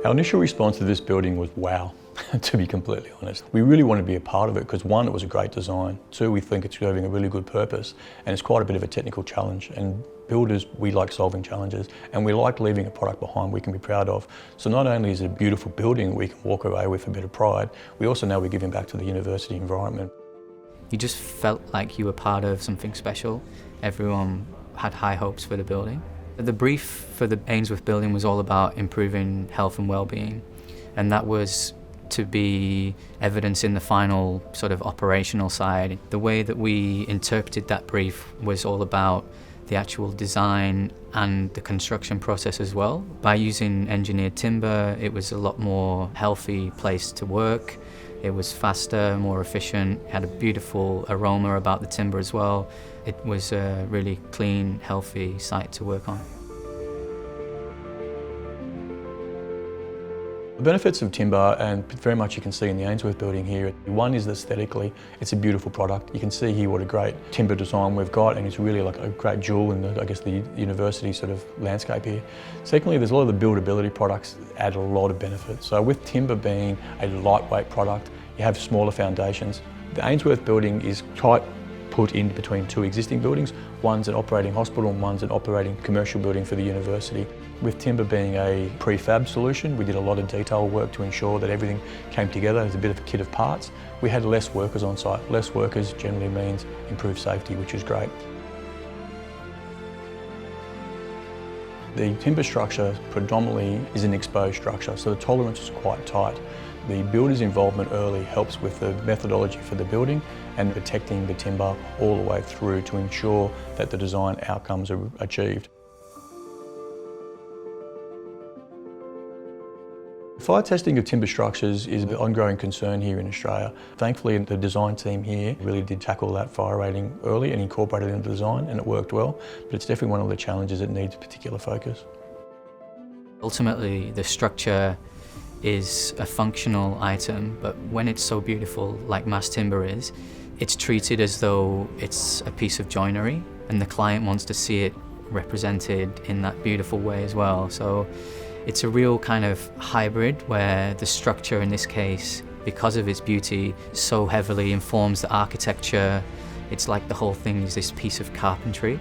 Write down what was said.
Our initial response to this building was wow, to be completely honest. We really want to be a part of it because one, it was a great design. Two, we think it's serving a really good purpose, and it's quite a bit of a technical challenge. And builders, we like solving challenges, and we like leaving a product behind we can be proud of. So not only is it a beautiful building we can walk away with a bit of pride, we also know we're giving back to the university environment. You just felt like you were part of something special. Everyone had high hopes for the building. The brief for the Ainsworth building was all about improving health and well-being, and that was to be evidence in the final sort of operational side. The way that we interpreted that brief was all about the actual design and the construction process as well. By using engineered timber, it was a lot more healthy place to work. It was faster, more efficient, had a beautiful aroma about the timber as well. It was a really clean, healthy site to work on. The benefits of timber, and very much you can see in the Ainsworth building here, one is aesthetically, it's a beautiful product. You can see here what a great timber design we've got, and it's really like a great jewel in the university sort of landscape here. Secondly, there's a lot of the buildability products that add a lot of benefits. So with timber being a lightweight product, you have smaller foundations. The Ainsworth building is tight put in between two existing buildings. One's an operating hospital and one's an operating commercial building for the university. With timber being a prefab solution, we did a lot of detail work to ensure that everything came together as a bit of a kit of parts. We had less workers on site. Less workers generally means improved safety, which is great. The timber structure predominantly is an exposed structure, so the tolerance is quite tight. The builder's involvement early helps with the methodology for the building and protecting the timber all the way through to ensure that the design outcomes are achieved. Fire testing of timber structures is an ongoing concern here in Australia. Thankfully, the design team here really did tackle that fire rating early and incorporated it into the design, and it worked well, but it's definitely one of the challenges that needs particular focus. Ultimately, the structure is a functional item, but when it's so beautiful, like mass timber is, it's treated as though it's a piece of joinery, and the client wants to see it represented in that beautiful way as well. So it's a real kind of hybrid where the structure in this case, because of its beauty, so heavily informs the architecture. It's like the whole thing is this piece of carpentry.